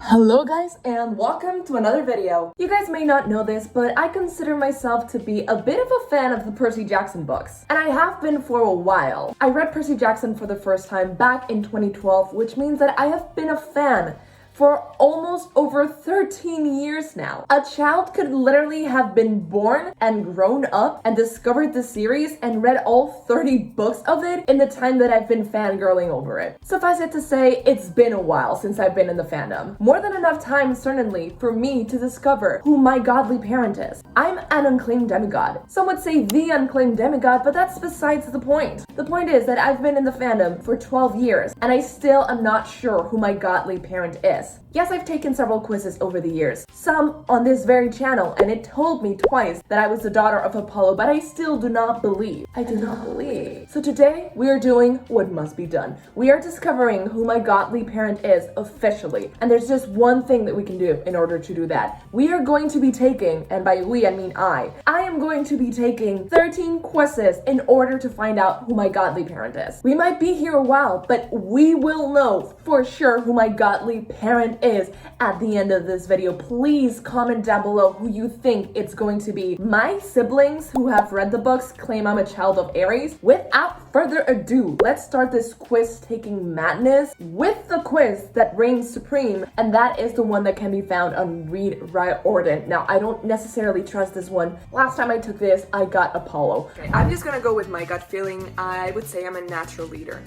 Hello guys and welcome to another video. You guys may not know this, but I consider myself to be a bit of a fan of the Percy Jackson books. And I have been for a while. I read Percy Jackson for the first time back in 2012, which means that I have been a fan for almost over 13 years now. A child could literally have been born and grown up and discovered the series and read all 30 books of it in the time that I've been fangirling over it. Suffice it to say, it's been a while since I've been in the fandom. More than enough time, certainly, for me to discover who my godly parent is. I'm an unclaimed demigod. Some would say the unclaimed demigod, but that's besides the point. The point is that I've been in the fandom for 12 years and I still am not sure who my godly parent is. Yes, I've taken several quizzes over the years, some on this very channel, and it told me twice that I was the daughter of Apollo, but I still do not believe. I do not believe. So today, we are doing what must be done. We are discovering who my godly parent is officially, and there's just one thing that we can do in order to do that. We are going to be taking, and by we I mean I am going to be taking 13 quizzes in order to find out who my godly parent is. We might be here a while, but we will know for sure who my godly parent is at the end of this video. Please comment down below who you think it's going to be. My siblings who have read the books claim I'm a child of Aries. Without further ado, let's start this quiz taking madness with the quiz that reigns supreme, and that is the one that can be found on Riordan. Now, I don't necessarily trust this one. Last time I took this, I got Apollo. Okay, I'm just gonna go with my gut feeling. I would say I'm a natural leader.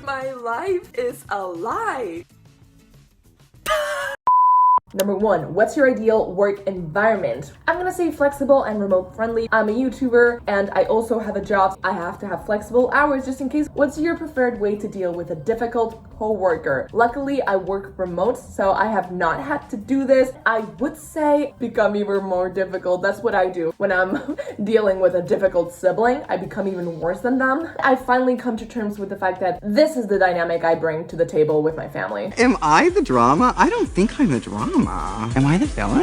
My life is a lie. Number 1, what's your ideal work environment? I'm gonna say flexible and remote friendly. I'm a YouTuber and I also have a job. I have to have flexible hours just in case. What's your preferred way to deal with a difficult co-worker? Luckily, I work remote, so I have not had to do this. I would say become even more difficult. That's what I do when I'm dealing with a difficult sibling. I become even worse than them. I finally come to terms with the fact that this is the dynamic I bring to the table with my family. Am I the drama? I don't think I'm the drama. Am I the villain?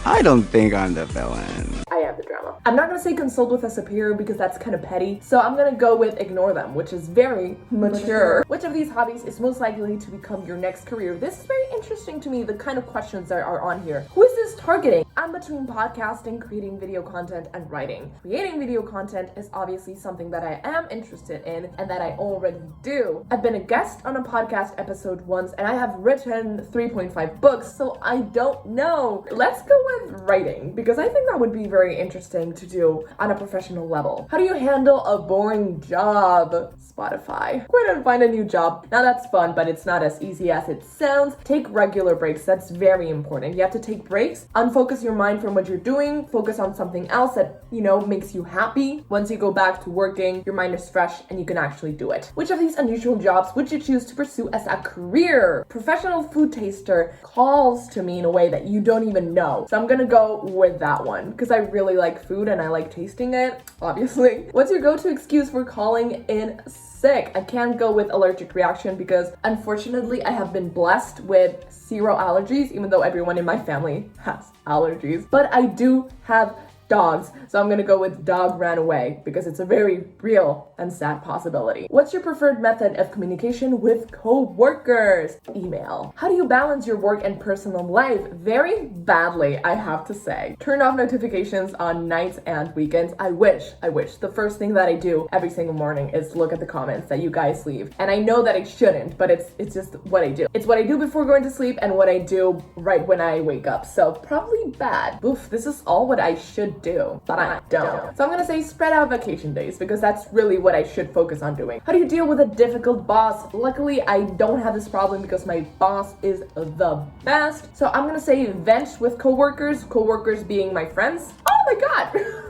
I don't think I'm the villain. I am the drama. I'm not gonna say consult with a superior because that's kind of petty, so I'm gonna go with ignore them, which is very mature. Which of these hobbies is most likely to become your next career? This is very interesting to me, the kind of questions that are on here. Who is this targeting? I'm between podcasting, creating video content, and writing. Creating video content is obviously something that I am interested in and that I already do. I've been a guest on a podcast episode once and I have written 3.5 books, so I don't know. Let's go with writing because I think that would be very interesting to do on a professional level. How do you handle a boring job? Spotify. Go ahead and find a new job. Now that's fun, but it's not as easy as it sounds. Take regular breaks. That's very important. You have to take breaks, unfocus your mind from what you're doing, focus on something else that, makes you happy. Once you go back to working, your mind is fresh and you can actually do it. Which of these unusual jobs would you choose to pursue as a career? Professional food taster calls to me in a way that you don't even know. So I'm gonna go with that one because I really like food and I like tasting it, obviously. What's your go-to excuse for calling in sick? I can't go with allergic reaction because unfortunately I have been blessed with zero allergies, even though everyone in my family has allergies. But I do have dogs, so I'm gonna go with dog ran away because it's a very real and sad possibility. What's your preferred method of communication with co-workers? Email. How do you balance your work and personal life? Very badly, I have to say. Turn off notifications on nights and weekends. I wish. The first thing that I do every single morning is look at the comments that you guys leave. And I know that I shouldn't, but it's just what I do. It's what I do before going to sleep and what I do right when I wake up. So probably bad. Oof, this is all what I should do, but I don't. So I'm gonna say spread out vacation days because that's really what I should focus on doing. How do you deal with a difficult boss? Luckily, I don't have this problem because my boss is the best. So I'm gonna say vent with coworkers being my friends. Oh my god!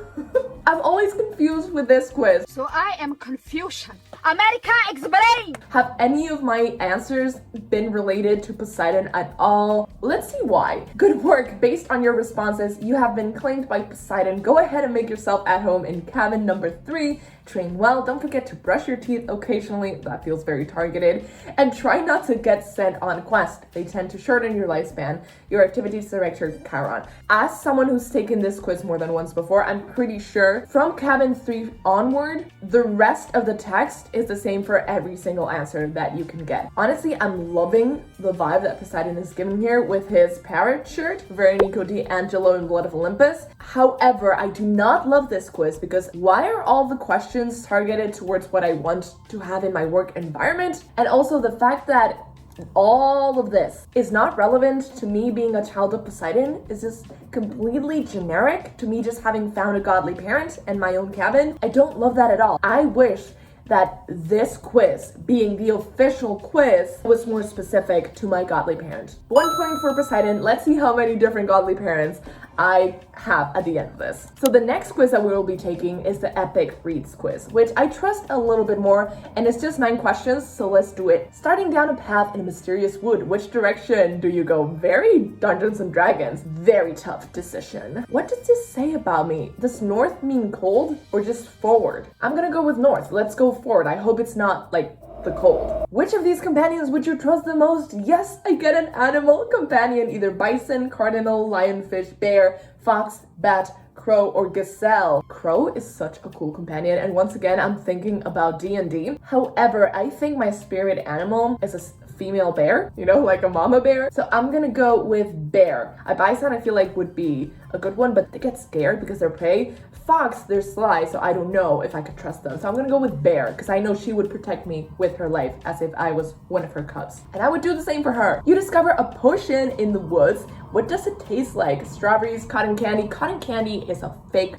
I'm always confused with this quiz. So I am confusion. America, explain! Have any of my answers been related to Poseidon at all? Let's see why. Good work. Based on your responses, you have been claimed by Poseidon. Go ahead and make yourself at home in cabin number 3 train well, don't forget to brush your teeth occasionally, that feels very targeted, and try not to get sent on quests. They tend to shorten your lifespan. Your activities director, Chiron. As someone who's taken this quiz more than once before, I'm pretty sure from cabin 3 onward, the rest of the text is the same for every single answer that you can get. Honestly, I'm loving the vibe that Poseidon is giving here with his parrot shirt, very Nico D'Angelo in Blood of Olympus. However, I do not love this quiz because why are all the questions targeted towards what I want to have in my work environment? And also the fact that all of this is not relevant to me being a child of Poseidon, is just completely generic to me just having found a godly parent and my own cabin. I don't love that at all. I wish that this quiz, being the official quiz, was more specific to my godly parent. 1 point for Poseidon. Let's see how many different godly parents I have at the end of this. So the next quiz that we will be taking is the Epic Reads quiz, which I trust a little bit more, and it's just 9 questions, so let's do it. Starting down a path in a mysterious wood, which direction do you go? Very Dungeons and Dragons, very tough decision. What does this say about me? Does north mean cold or just forward? I'm gonna go with north. Let's go forward. I hope it's not like the cold. Which of these companions would you trust the most? Yes, I get an animal companion, either bison, cardinal, lionfish, bear, fox, bat, crow, or gazelle. Crow is such a cool companion, and once again, I'm thinking about D&D. However, I think my spirit animal is a female bear, you know, like a mama bear. So I'm gonna go with bear. A bison I feel like would be a good one, but they get scared because they're prey. Fox, they're sly, so I don't know if I could trust them. So I'm gonna go with bear, because I know she would protect me with her life as if I was one of her cubs. And I would do the same for her. You discover a potion in the woods. What does it taste like? Strawberries, cotton candy. Cotton candy is a fake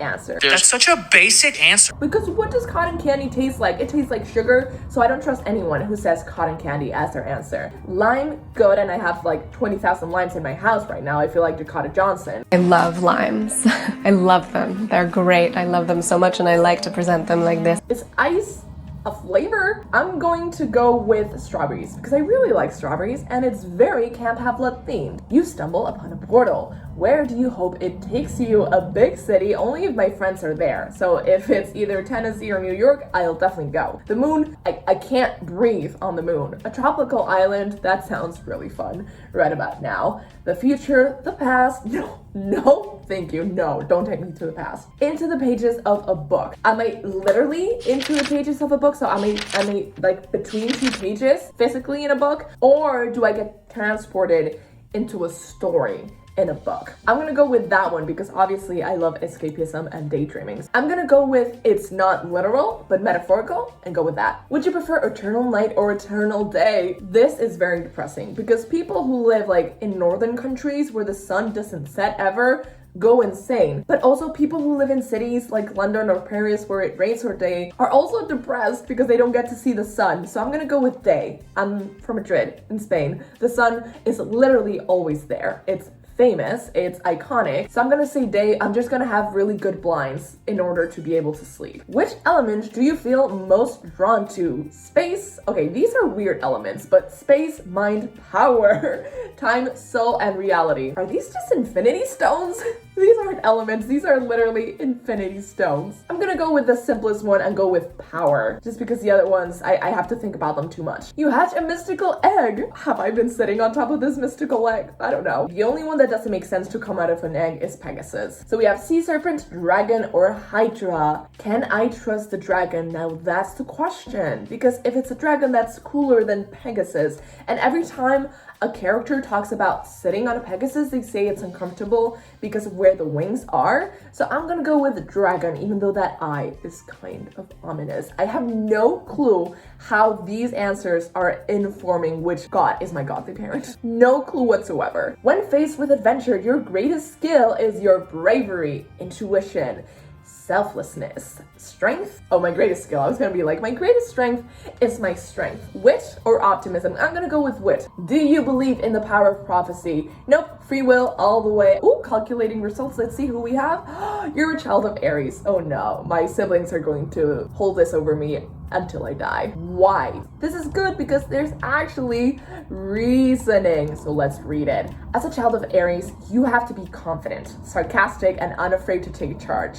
answer. That's such a basic answer. Because what does cotton candy taste like? It tastes like sugar, so I don't trust anyone who says cotton candy as their answer. Lime, good, and I have like 20,000 limes in my house right now. I feel like Dakota Johnson. I love limes. I love them. They're great. I love them so much, and I like to present them like this. Is ice a flavor? I'm going to go with strawberries because I really like strawberries and it's very Camp Half-Blood themed. You stumble upon a portal. Where do you hope it takes you? A big city, only if my friends are there. So if it's either Tennessee or New York, I'll definitely go. The moon, I can't breathe on the moon. A tropical island, that sounds really fun right about now. The future, the past, no, thank you, no, don't take me to the past. Into the pages of a book. Am I literally into the pages of a book? So am I like between 2 pages physically in a book? Or do I get transported into a story in a book? I'm gonna go with that one because obviously I love escapism and daydreaming. I'm gonna go with it's not literal but metaphorical and go with that. Would you prefer eternal night or eternal day? This is very depressing because people who live like in northern countries where the sun doesn't set ever go insane. But also people who live in cities like London or Paris where it rains all day are also depressed because they don't get to see the sun. So I'm gonna go with day. I'm from Madrid in Spain. The sun is literally always there. It's famous, it's iconic, so I'm gonna say day. I'm just gonna have really good blinds in order to be able to sleep. Which element do you feel most drawn to? Space, okay, these are weird elements, but space, mind, power, time, soul, and reality. Are these just infinity stones? These aren't elements, these are literally infinity stones. I'm gonna go with the simplest one and go with power, just because the other ones, I have to think about them too much. You hatch a mystical egg. Have I been sitting on top of this mystical egg? I don't know. The only one that doesn't make sense to come out of an egg is Pegasus. So we have sea serpent, dragon, or hydra. Can I trust the dragon? Now that's the question, because if it's a dragon, that's cooler than Pegasus. And every time a character talks about sitting on a Pegasus, they say it's uncomfortable because of where the wings are. So I'm gonna go with the dragon, even though that eye is kind of ominous. I have no clue how these answers are informing which god is my godly parent. No clue whatsoever. When faced with adventure, your greatest skill is your bravery, intuition, selflessness, strength. Oh, my greatest skill. I was gonna be like, my greatest strength is my strength. Wit or optimism? I'm gonna go with wit. Do you believe in the power of prophecy? Nope. Free will all the way. Ooh, calculating results. Let's see who we have. You're a child of Aries. Oh no, my siblings are going to hold this over me until I die. Why? This is good because there's actually reasoning. So let's read it. As a child of Aries, you have to be confident, sarcastic, and unafraid to take charge.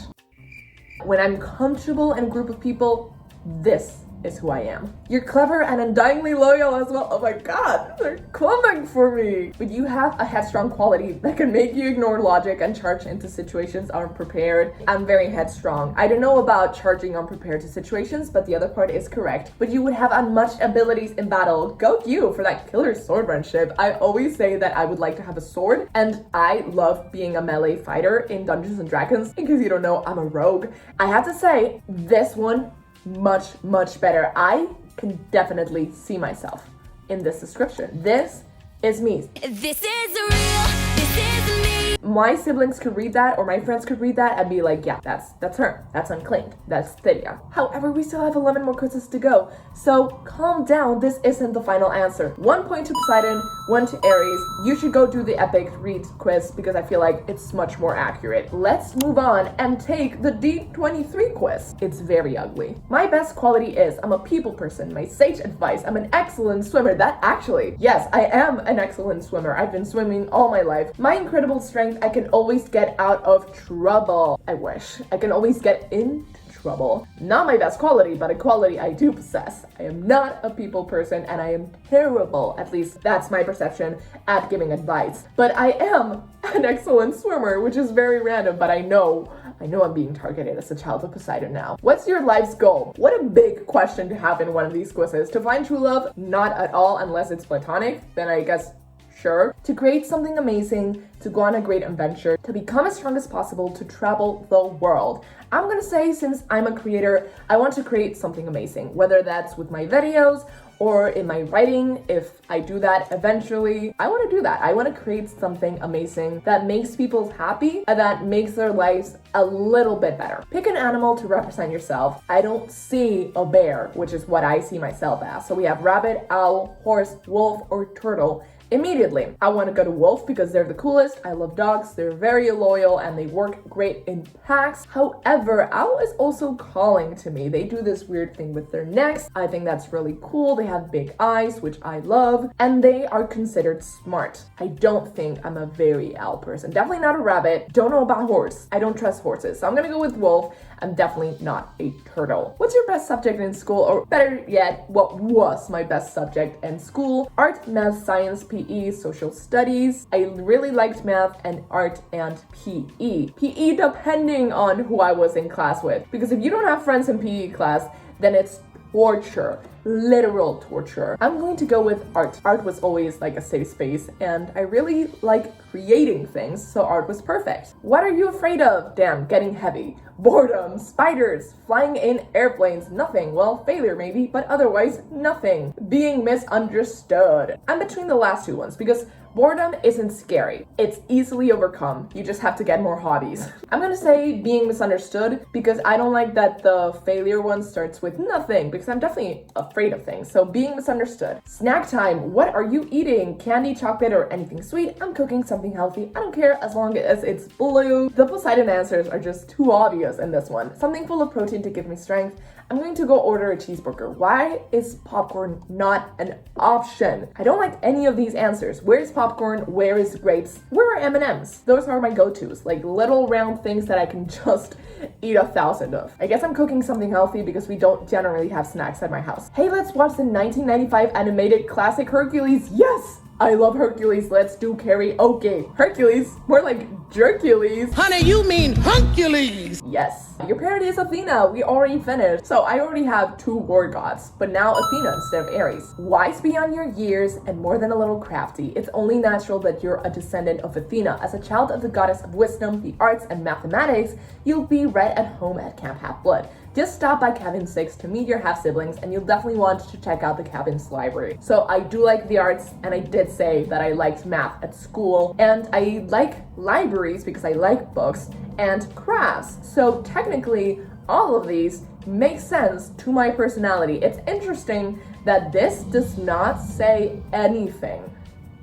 When I'm comfortable in a group of people, this is who I am. You're clever and undyingly loyal as well. Oh my god, they're coming for me. But you have a headstrong quality that can make you ignore logic and charge into situations unprepared. I'm very headstrong. I don't know about charging unprepared to situations, but the other part is correct. But you would have unmatched abilities in battle. Go you for that killer swordmanship. I always say that I would like to have a sword, and I love being a melee fighter in Dungeons and Dragons. In case you don't know, I'm a rogue. I have to say, this one, much better. I can definitely see myself in this description. This is me. This is real. This is me. My siblings could read that, or my friends could read that and be like, yeah, that's her. That's unclaimed. That's Thyria. However, we still have 11 more quizzes to go. So calm down. This isn't the final answer. 1 point to Poseidon, 1 to Aries. You should go do the epic read quiz because I feel like it's much more accurate. Let's move on and take the D23 quiz. It's very ugly. My best quality is I'm a people person. My sage advice, I'm an excellent swimmer. That actually, yes, I am an excellent swimmer. I've been swimming all my life. My incredible strength, I can always get out of trouble. I wish. I can always get into trouble. Not my best quality, but a quality I do possess. I am not a people person and I am terrible, at least that's my perception, at giving advice. But I am an excellent swimmer, which is very random, but I know I'm being targeted as a child of Poseidon now. What's your life's goal? What a big question to have in one of these quizzes. To find true love? Not at all, unless it's platonic. Then I guess sure. To create something amazing, to go on a great adventure, to become as strong as possible, to travel the world. I'm gonna say, since I'm a creator, I want to create something amazing, whether that's with my videos or in my writing. If I do that eventually, I want to do that. I want to create something amazing that makes people happy and that makes their lives a little bit better. Pick an animal to represent yourself. I don't see a bear, which is what I see myself as. So we have rabbit, owl, horse, wolf, or turtle. Immediately, I want to go to wolf because they're the coolest. I love dogs. They're very loyal and they work great in packs. However, owl is also calling to me. They do this weird thing with their necks. I think that's really cool. They have big eyes, which I love, and they are considered smart. I don't think I'm a very owl person. Definitely not a rabbit. Don't know about horse. I don't trust horses. So I'm gonna go with wolf. I'm definitely not a turtle. What's your best subject in school? Or better yet, what was my best subject in school? Art, math, science, PE, social studies. I really liked math and art and PE. PE depending on who I was in class with. Because if you don't have friends in PE class, then it's torture. Literal torture. I'm going to go with art. Art was always like a safe space and I really like creating things, so art was perfect. What are you afraid of? Damn, getting heavy. Boredom, spiders, flying in airplanes, nothing. Well, failure maybe, but otherwise nothing. Being misunderstood. I'm between the last two ones because boredom isn't scary. It's easily overcome. You just have to get more hobbies. I'm gonna say being misunderstood because I don't like that the failure one starts with nothing because I'm definitely afraid of things. So being misunderstood. Snack time. What are you eating? Candy, chocolate, or anything sweet? I'm cooking something healthy. I don't care as long as it's blue. The Poseidon answers are just too obvious in this one. Something full of protein to give me strength. I'm going to go order a cheeseburger. Why is popcorn not an option? I don't like any of these answers. Where is popcorn? Where is grapes? Where are M&Ms? Those are my go-tos, like little round things that I can just eat 1,000 of. I guess I'm cooking something healthy because we don't generally have snacks at my house. Hey, let's watch the 1995 animated classic Hercules. Yes! I love Hercules. Let's do karaoke. Hercules, more like Jercules. Honey, you mean Hercules. Yes. Your parent is Athena. We already finished. So I already have 2 war gods, but now Athena instead of Ares. Wise beyond your years and more than a little crafty. It's only natural that you're a descendant of Athena. As a child of the goddess of wisdom, the arts, and mathematics, you'll be right at home at Camp Half-Blood. Just stop by Cabin 6 to meet your half-siblings and you'll definitely want to check out the cabin's library. So I do like the arts and I did say that I liked math at school and I like libraries because I like books and crafts. So technically all of these make sense to my personality. It's interesting that this does not say anything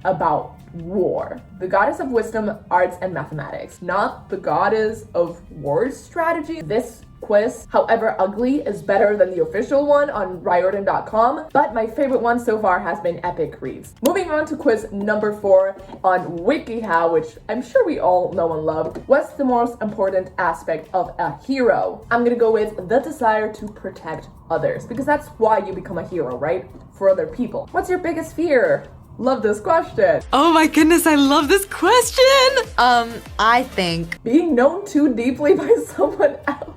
about war. The goddess of wisdom, arts, and mathematics, not the goddess of war strategy. This quiz. However ugly is better than the official one on Riordan.com, but my favorite one so far has been epic reads. Moving on to quiz number 4 on WikiHow, which I'm sure we all know and love. What's the most important aspect of a hero? I'm gonna go with the desire to protect others, because that's why you become a hero, right? For other people. What's your biggest fear? Love this question. Oh my goodness, I love this question. I think Being known too deeply by someone else.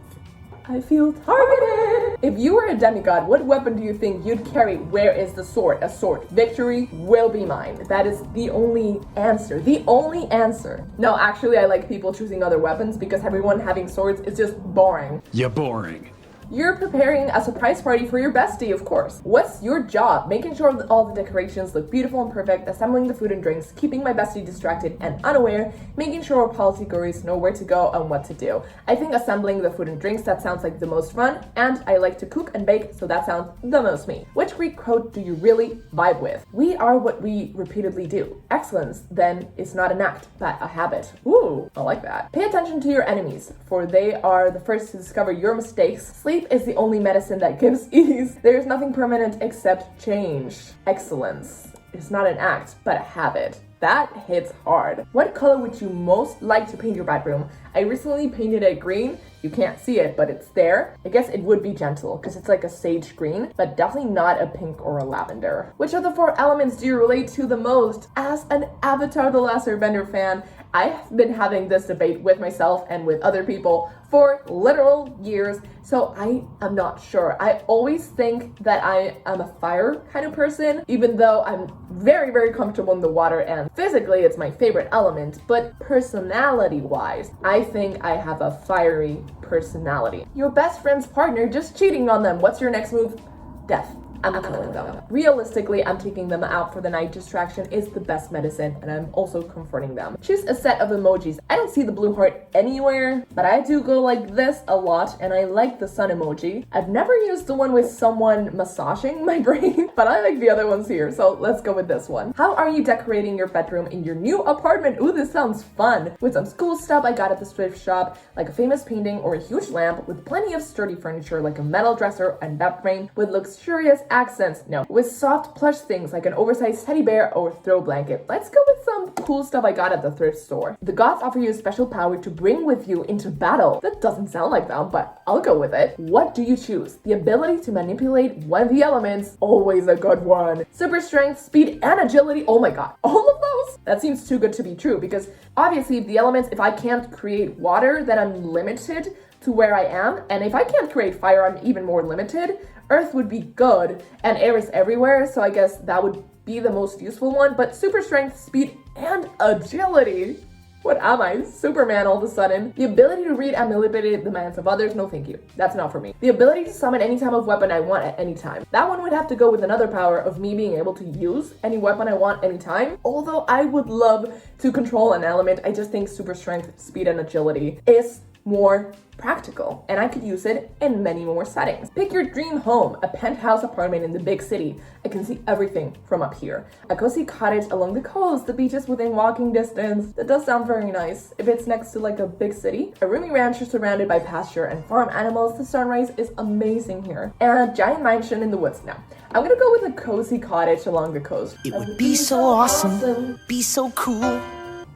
I feel targeted. If you were a demigod, what weapon do you think you'd carry? Where is the sword? A sword. Victory will be mine. That is the only answer. The only answer. No, actually, I like people choosing other weapons because everyone having swords is just boring. You're boring. You're preparing a surprise party for your bestie, of course. What's your job? Making sure that all the decorations look beautiful and perfect, assembling the food and drinks, keeping my bestie distracted and unaware, making sure policy gurus know where to go and what to do. I think assembling the food and drinks, that sounds like the most fun, and I like to cook and bake, so that sounds the most me. Which Greek quote do you really vibe with? We are what we repeatedly do. Excellence, then, is not an act, but a habit. Ooh, I like that. Pay attention to your enemies, for they are the first to discover your mistakes. Sleep is the only medicine that gives ease. There is nothing permanent except change. Excellence is not an act, but a habit. That hits hard. What color would you most like to paint your bedroom? I recently painted it green. You can't see it, but it's there. I guess it would be gentle because it's like a sage green, but definitely not a pink or a lavender. Which of the 4 elements do you relate to the most? As an Avatar The Last Airbender fan, I have been having this debate with myself and with other people for literal years, so I am not sure. I always think that I am a fire kind of person, even though I'm very, very comfortable in the water and physically it's my favorite element, but personality-wise, I think I have a fiery personality. Your best friend's partner just cheating on them. What's your next move? Death. I'm killing them. Realistically, I'm taking them out for the night. Distraction is the best medicine, and I'm also comforting them. Choose a set of emojis. I don't see the blue heart anywhere, but I do go like this a lot, and I like the sun emoji. I've never used the one with someone massaging my brain, but I like the other ones here, so let's go with this one. How are you decorating your bedroom in your new apartment? Ooh, this sounds fun. With some cool stuff I got at the thrift shop, like a famous painting or a huge lamp, with plenty of sturdy furniture like a metal dresser and bed frame, with luxurious accents, no, with soft plush things like an oversized teddy bear or throw blanket. Let's go with some cool stuff I got at the thrift store. The gods offer you a special power to bring with you into battle. That doesn't sound like them, but I'll go with it. What do you choose? The ability to manipulate one of the elements, always a good one. Super strength, speed, and agility. Oh my god, all of those? That seems too good to be true, because obviously the elements, if I can't create water, then I'm limited to where I am, and if I can't create fire, I'm even more limited. Earth would be good, and air is everywhere, so I guess that would be the most useful one, but super strength, speed, and agility. What am I? Superman all of a sudden. The ability to read and manipulate the minds of others, no thank you. That's not for me. The ability to summon any type of weapon I want at any time. That one would have to go with another power of me being able to use any weapon I want anytime. Although I would love to control an element, I just think super strength, speed, and agility is more practical, and I could use it in many more settings. Pick your dream home, a penthouse apartment in the big city. I can see everything from up here. A cozy cottage along the coast, the beaches within walking distance. That does sound very nice. If it's next to like a big city. A roomy ranch surrounded by pasture and farm animals. The sunrise is amazing here. And a giant mansion in the woods now. I'm gonna go with a cozy cottage along the coast. It would be so awesome, be so cool.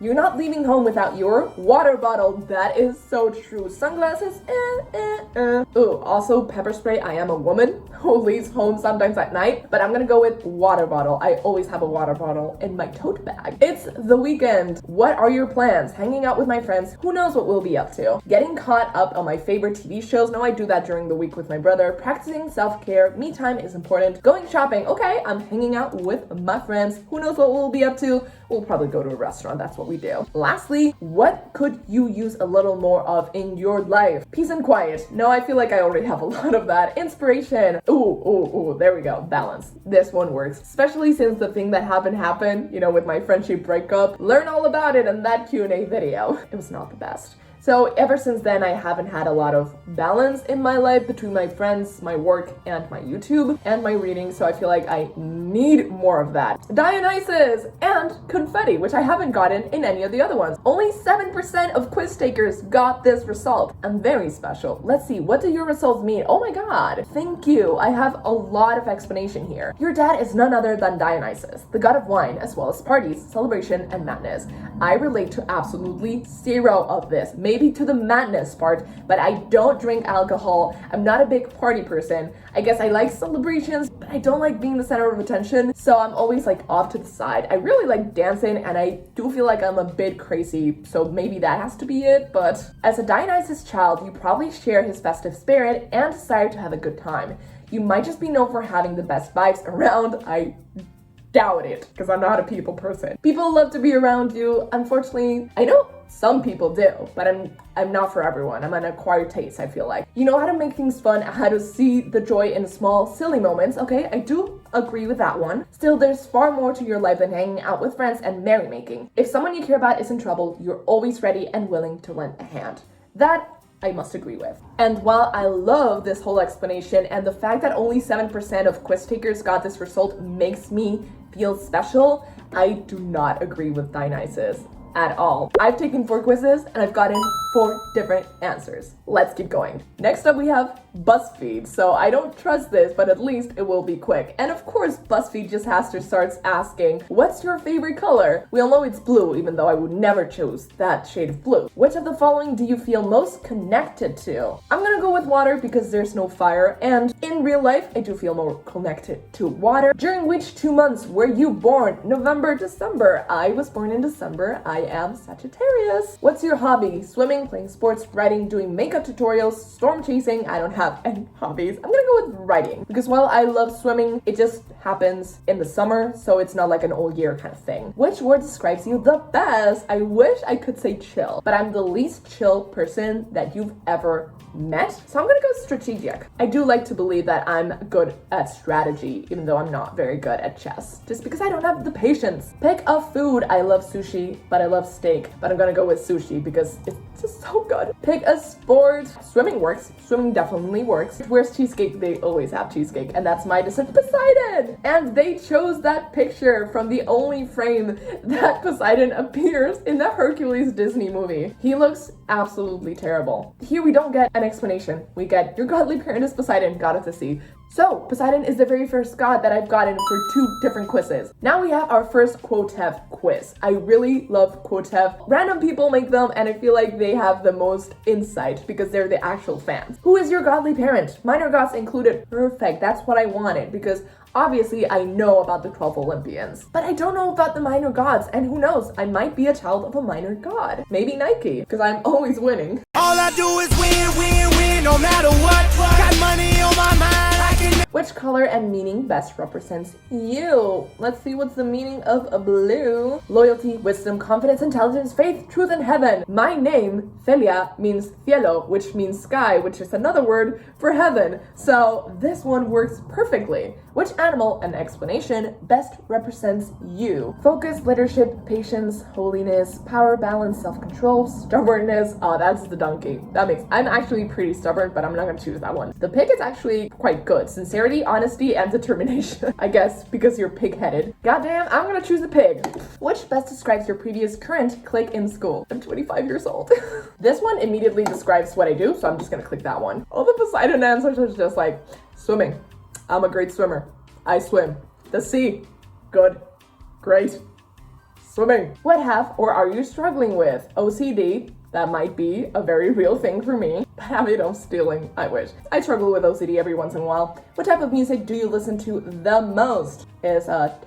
You're not leaving home without your water bottle. That is so true. Sunglasses, Ooh, also pepper spray. I am a woman who leaves home sometimes at night, but I'm gonna go with water bottle. I always have a water bottle in my tote bag. It's the weekend. What are your plans? Hanging out with my friends. Who knows what we'll be up to? Getting caught up on my favorite TV shows. No, I do that during the week with my brother. Practicing self-care. Me time is important. Going shopping. Okay, I'm hanging out with my friends. Who knows what we'll be up to? We'll probably go to a restaurant. That's what we do. Lastly, what could you use a little more of in your life? Peace and quiet. No, I feel like I already have a lot of that. Inspiration. Ooh, there we go. Balance. This one works. Especially since the thing that happened, you know, with my friendship breakup. Learn all about it in that Q&A video. It was not the best. So ever since then, I haven't had a lot of balance in my life between my friends, my work, and my YouTube, and my reading, so I feel like I need more of that. Dionysus and confetti, which I haven't gotten in any of the other ones. Only 7% of quiz takers got this result. I'm very special. Let's see, what do your results mean? Oh my god, thank you. I have a lot of explanation here. Your dad is none other than Dionysus, the god of wine, as well as parties, celebration, and madness. I relate to absolutely zero of this, maybe to the madness part, but I don't drink alcohol. I'm not a big party person. I guess I like celebrations, but I don't like being the center of attention, so I'm always like off to the side. I really like dancing, and I do feel like I'm a bit crazy, so maybe that has to be it, but as a Dionysus child, you probably share his festive spirit and desire to have a good time. You might just be known for having the best vibes around. I doubt it, because I'm not a people person. People love to be around you. Unfortunately, I know some people do, but I'm not for everyone. I'm an acquired taste, I feel like. You know how to make things fun, how to see the joy in small, silly moments. Okay, I do agree with that one. Still, there's far more to your life than hanging out with friends and merrymaking. If someone you care about is in trouble, you're always ready and willing to lend a hand. That I must agree with. And while I love this whole explanation and the fact that only 7% of quiz takers got this result makes me feel special, I do not agree with Dionysus at all. I've taken 4 quizzes and I've gotten 4 different answers. Let's keep going. Next up we have BuzzFeed. So I don't trust this, but at least it will be quick. And of course, BuzzFeed just has to start asking, what's your favorite color? We all know it's blue, even though I would never choose that shade of blue. Which of the following do you feel most connected to? I'm gonna go with water because there's no fire, and in real life, I do feel more connected to water. During which 2 months were you born? November, December. I was born in December. I am Sagittarius. What's your hobby? Swimming, playing sports, writing, doing makeup tutorials, storm chasing. I don't have any hobbies. I'm gonna go with writing because while I love swimming, it just happens in the summer, so it's not like an all year kind of thing. Which word describes you the best? I wish I could say chill, but I'm the least chill person that you've ever met, so I'm gonna go strategic. I do like to believe that I'm good at strategy, even though I'm not very good at chess, just because I don't have the patience. Pick a food. I love sushi, but I love steak, but I'm gonna go with sushi because it's just so good. Pick a sport. Swimming works. Swimming definitely works. Where's cheesecake? They always have cheesecake, and that's my descent Poseidon. And they chose that picture from the only frame that Poseidon appears in the Hercules Disney movie. He looks absolutely terrible. Here we don't get an explanation. We get your godly parent is Poseidon, god of the sea. So, Poseidon is the very first god that I've gotten for 2 different quizzes. Now we have our first Quotev quiz. I really love Quotev. Random people make them, and I feel like they have the most insight because they're the actual fans. Who is your godly parent? Minor gods included. Perfect, that's what I wanted because obviously I know about the 12 Olympians, but I don't know about the minor gods, and who knows, I might be a child of a minor god. Maybe Nike, because I'm always winning. All I do is win, win, win, no matter what. Got money on my mind. Which color and meaning best represents you? Let's see what's the meaning of a blue. Loyalty, wisdom, confidence, intelligence, faith, truth, and heaven. My name, Celia, means cielo, which means sky, which is another word for heaven. So this one works perfectly. Which animal and explanation best represents you? Focus, leadership, patience, holiness, power, balance, self-control, stubbornness. Oh, that's the donkey. I'm actually pretty stubborn, but I'm not gonna choose that one. The pig is actually quite good. Sincerity, honesty, and determination. I guess because you're pig-headed. Goddamn, I'm gonna choose the pig. Which best describes your previous current clique in school? I'm 25 years old. This one immediately describes what I do, so I'm just gonna click that one. All the Poseidon answers are just like, swimming. I'm a great swimmer. I swim. The sea. Good. Great. Swimming. What have or are you struggling with? OCD. That might be a very real thing for me. Habit of stealing. I wish. I struggle with OCD every once in a while. What type of music do you listen to the most? Is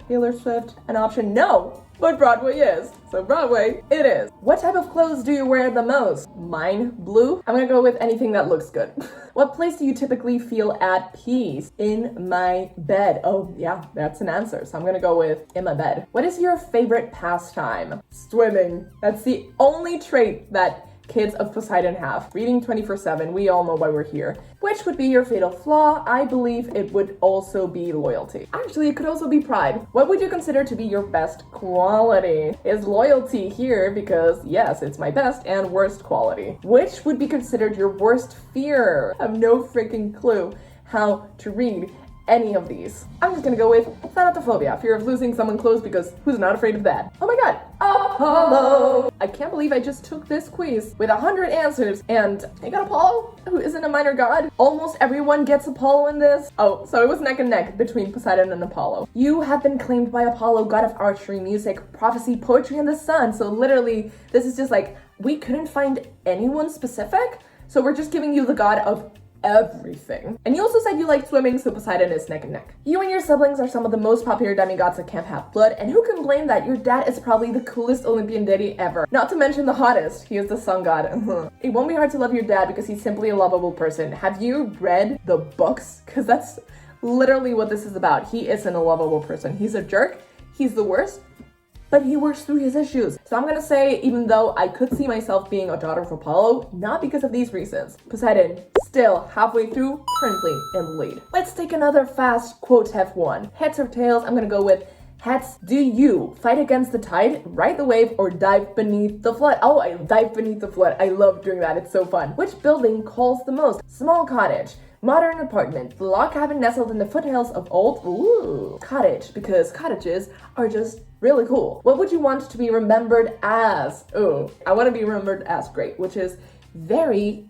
Taylor Swift an option? No. But Broadway is. So Broadway, it is. What type of clothes do you wear the most? Mine, blue. I'm gonna go with anything that looks good. What place do you typically feel at peace? In my bed. Oh yeah, that's an answer. So I'm gonna go with in my bed. What is your favorite pastime? Swimming. That's the only trait that kids of Poseidon have. Reading 24/7, we all know why we're here. Which would be your fatal flaw? I believe it would also be loyalty. Actually, it could also be pride. What would you consider to be your best quality? Is loyalty here because, yes, it's my best and worst quality. Which would be considered your worst fear? I have no freaking clue how to read any of these. I'm just gonna go with thanatophobia, fear of losing someone close, because who's not afraid of that? Oh my god, Apollo! I can't believe I just took this quiz with 100 answers and I got Apollo, who isn't a minor god. Almost everyone gets Apollo in this. Oh, so it was neck and neck between Poseidon and Apollo. You have been claimed by Apollo, god of archery, music, prophecy, poetry, and the sun. So literally, this is just like, we couldn't find anyone specific, so we're just giving you the god of everything. And you also said you like swimming, so Poseidon is neck and neck. You and your siblings are some of the most popular demigods that can't have blood, and who can blame that? Your dad is probably the coolest Olympian deity ever. Not to mention the hottest. He is the sun god. It won't be hard to love your dad because he's simply a lovable person. Have you read the books? Because that's literally what this is about. He isn't a lovable person. He's a jerk. He's the worst. But he works through his issues. So I'm gonna say, even though I could see myself being a daughter of Apollo, not because of these reasons. Poseidon, still halfway through, currently in the lead. Let's take another fast Quotev one. Heads or tails, I'm gonna go with heads. Do you fight against the tide, ride the wave, or dive beneath the flood? Oh, I dive beneath the flood. I love doing that, it's so fun. Which building calls the most? Small cottage, modern apartment, the log cabin nestled in the foothills of old, cottage, because cottages are just really cool. What would you want to be remembered as? Oh, I want to be remembered as great, which is very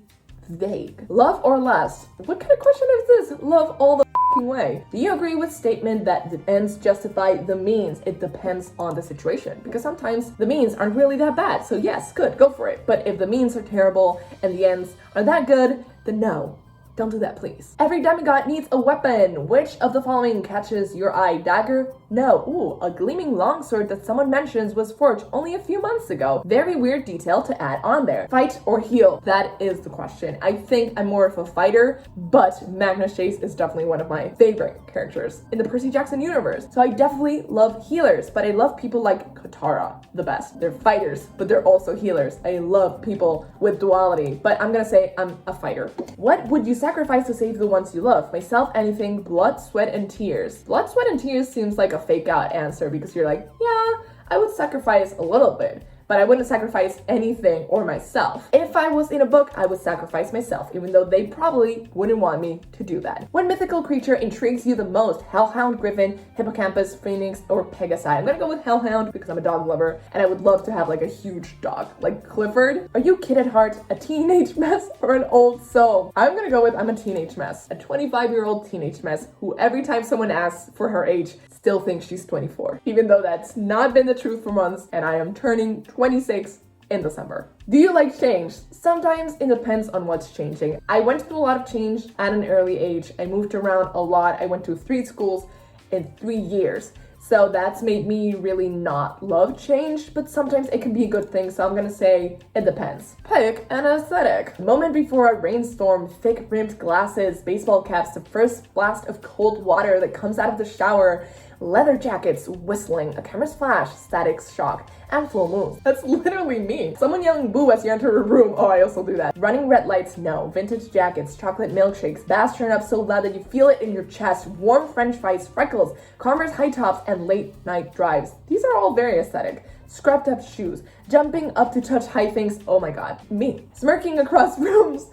vague. Love or lust? What kind of question is this? Love all the f***ing way. Do you agree with statement that the ends justify the means? It depends on the situation, because sometimes the means aren't really that bad. So yes, good, go for it. But if the means are terrible and the ends are that good, then no. Don't do that, please. Every demigod needs a weapon. Which of the following catches your eye? Dagger? No. Ooh, a gleaming longsword that someone mentions was forged only a few months ago. Very weird detail to add on there. Fight or heal? That is the question. I think I'm more of a fighter, but Magnus Chase is definitely one of my favorite characters in the Percy Jackson universe. So I definitely love healers, but I love people like Katara the best. They're fighters, but they're also healers. I love people with duality, but I'm gonna say I'm a fighter. What would you sacrifice to save the ones you love? Myself, anything, blood, sweat, and tears. Blood, sweat, and tears seems like a fake out answer because you're like, yeah, I would sacrifice a little bit, but I wouldn't sacrifice anything or myself. If I was in a book, I would sacrifice myself, even though they probably wouldn't want me to do that. What mythical creature intrigues you the most? Hellhound, Griffin, Hippocampus, Phoenix, or Pegasi? I'm gonna go with Hellhound because I'm a dog lover and I would love to have like a huge dog, like Clifford. Are you kid at heart, a teenage mess, or an old soul? I'm gonna go with I'm a teenage mess. A 25-year-old teenage mess who every time someone asks for her age, still thinks she's 24. Even though that's not been the truth for months and I am turning 26 in December. Do you like change? Sometimes it depends on what's changing. I went through a lot of change at an early age. I moved around a lot. I went to 3 schools in 3 years. So that's made me really not love change, but sometimes it can be a good thing. So I'm gonna say it depends. Pick an aesthetic. Moment before a rainstorm, thick rimmed glasses, baseball caps, the first blast of cold water that comes out of the shower, leather jackets, whistling, a camera's flash, static shock, and full moons. That's literally me. Someone yelling boo as you enter a room. Oh, I also do that. Running red lights, no. Vintage jackets, chocolate milkshakes, bass turn up so loud that you feel it in your chest, warm french fries, freckles, Converse high tops, and late night drives. These are all very aesthetic. Scrubbed up shoes, jumping up to touch high things. Oh my god, me. Smirking across rooms.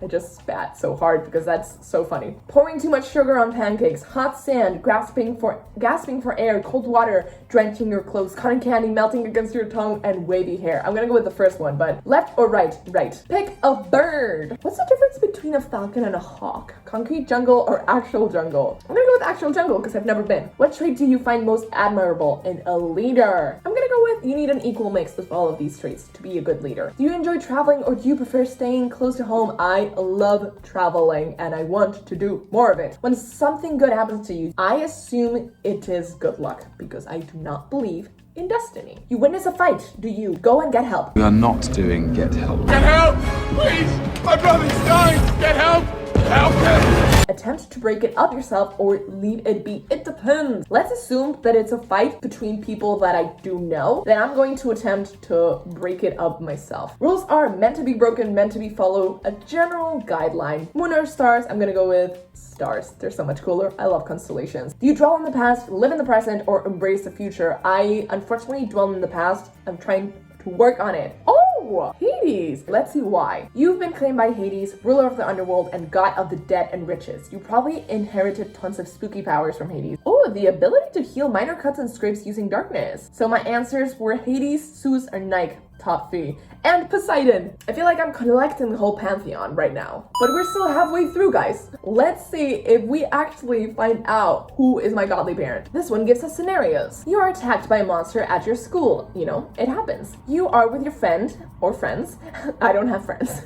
I just spat so hard because that's so funny. Pouring too much sugar on pancakes, hot sand, gasping for air, cold water, drenching your clothes, cotton candy melting against your tongue, and wavy hair. I'm gonna go with the first one, but left or right? Right. Pick a bird. What's the difference between a falcon and a hawk? Concrete jungle or actual jungle? I'm gonna go with actual jungle because I've never been. What trait do you find most admirable in a leader? I'm gonna go with you need an equal mix of all of these traits to be a good leader. Do you enjoy traveling or do you prefer staying close to home? I love traveling and I want to do more of it. When something good happens to you, I assume it is good luck because I do not believe in destiny. You witness a fight. Do you go and get help? We are not doing get help. Get help! Please! My brother's dying! Get help! Help him! attempt to break it up yourself, or leave it be. It depends. Let's assume that it's a fight between people that I do know, then I'm going to attempt to break it up myself. Rules are meant to be broken, meant to be followed, a general guideline. Moon or stars? I'm gonna go with stars. They're so much cooler. I love constellations. Do you dwell in the past, live in the present, or embrace the future? I unfortunately dwell in the past. I'm trying to work on it. Oh, Hades. Let's see why. You've been claimed by Hades, ruler of the underworld and god of the dead and riches. You probably inherited tons of spooky powers from Hades. Oh, the ability to heal minor cuts and scrapes using darkness. So my answers were Hades, Zeus, or Nike, top 3, and Poseidon. I feel like I'm collecting the whole pantheon right now, but we're still halfway through, guys. Let's see if we actually find out who is my godly parent. This one gives us scenarios. You are attacked by a monster at your school. You know, it happens. You are with your friend or friends. I don't have friends.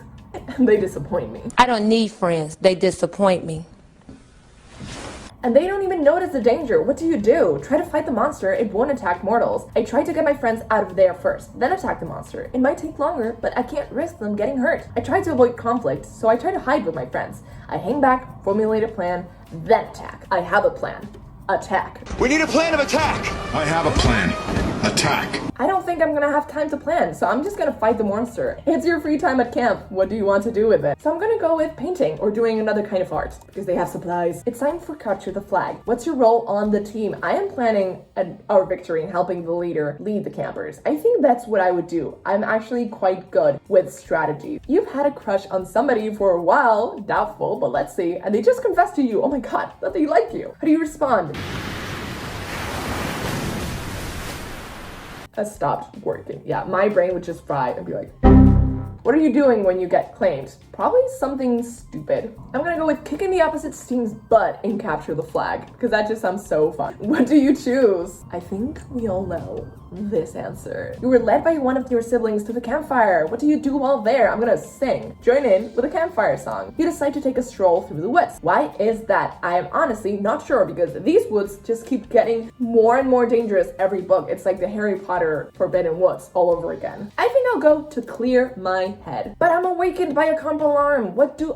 They disappoint me. I don't need friends. They disappoint me. And they don't even notice the danger. What do? Try to fight the monster, it won't attack mortals. I tried to get my friends out of there first, then attack the monster. It might take longer, but I can't risk them getting hurt. I tried to avoid conflict, so I try to hide with my friends. I hang back, formulate a plan, then attack. I have a plan. Attack. We need a plan of attack. I have a plan. Attack. I don't think I'm gonna have time to plan, so I'm just gonna fight the monster. It's your free time at camp. What do you want to do with it? So I'm gonna go with painting or doing another kind of art because they have supplies. It's time for capture the flag. What's your role on the team? I am planning our victory and helping the leader lead the campers. I think that's what I would do. I'm actually quite good with strategy. You've had a crush on somebody for a while, doubtful, but let's see. And they just confessed to you, oh my god, that they like you. How do you respond? I stopped working. Yeah, my brain would just fry and be like, what are you doing when you get claimed? Probably something stupid. I'm gonna go with kicking the opposite team's butt and capture the flag, because that just sounds so fun. What do you choose? I think we all know this answer. You were led by one of your siblings to the campfire. What do you do while there? I'm gonna sing. Join in with a campfire song. You decide to take a stroll through the woods. Why is that? I am honestly not sure, because these woods just keep getting more and more dangerous every book. It's like the Harry Potter Forbidden Woods all over again. I think I'll go to clear my head. But I'm awakened by a comp alarm. What do?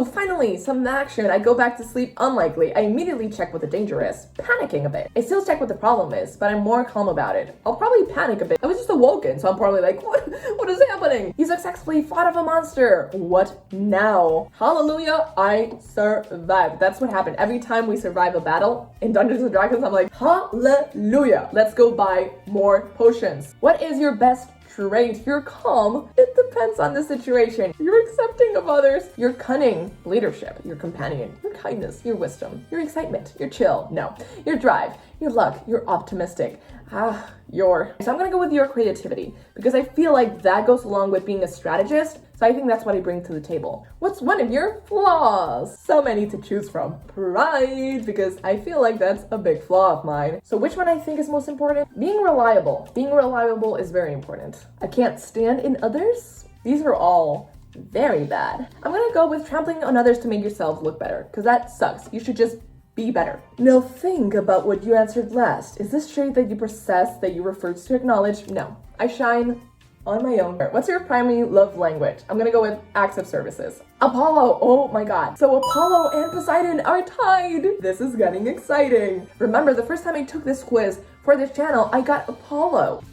Finally, some action. I go back to sleep. Unlikely. I immediately check what the danger is, panicking a bit. I still check what the problem is, but I'm more calm about it. I'll probably panic a bit. I was just awoken, so I'm probably like, what is happening? You successfully fought off a monster. What now? Hallelujah, I survived. That's what happened. Every time we survive a battle in Dungeons and Dragons, I'm like, hallelujah. Let's go buy more potions. What is your best trait? You're calm. It depends on the situation. You're accepting of others. Your cunning, leadership, your companion, your kindness, your wisdom, your excitement, your chill. No, your drive, your luck, your optimistic. So I'm gonna go with your creativity because I feel like that goes along with being a strategist. So I think that's what I bring to the table. What's one of your flaws? So many to choose from. Pride, because I feel like that's a big flaw of mine. So which one I think is most important? Being reliable. Being reliable is very important. I can't stand in others. These are all very bad. I'm gonna go with trampling on others to make yourself look better, because that sucks. You should just be better. Now think about what you answered last. Is this trait that you possess that you refuse to acknowledge? No. I shine on my own. What's your primary love language? I'm gonna go with acts of services. Apollo, oh my god. So Apollo and Poseidon are tied. This is getting exciting. Remember, the first time I took this quiz for this channel, I got Apollo.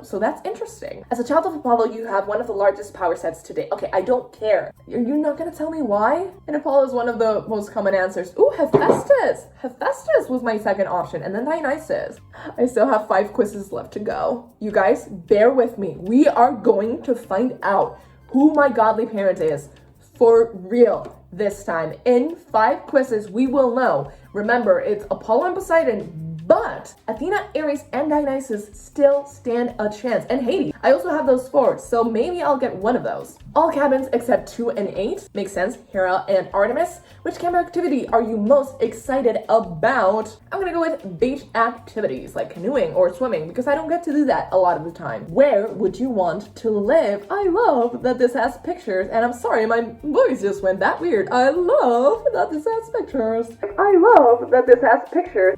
So that's interesting. As a child of Apollo, you have one of the largest power sets today. Okay, I don't care. You're not gonna tell me why? And Apollo is one of the most common answers. Ooh, Hephaestus. Hephaestus was my second option, and then Dionysus. I still have 5 quizzes left to go. You guys, bear with me. We are going to find out who my godly parent is for real this time. In 5 quizzes, we will know. Remember, it's Apollo and Poseidon, but Athena, Ares, and Dionysus still stand a chance. And Hades. I also have those 4, so maybe I'll get one of those. All cabins except 2 and 8. Makes sense. Hera and Artemis. Which camp activity are you most excited about? I'm gonna go with beach activities like canoeing or swimming because I don't get to do that a lot of the time. Where would you want to live? I love that this has pictures, and I'm sorry, my voice just went that weird. I love that this has pictures.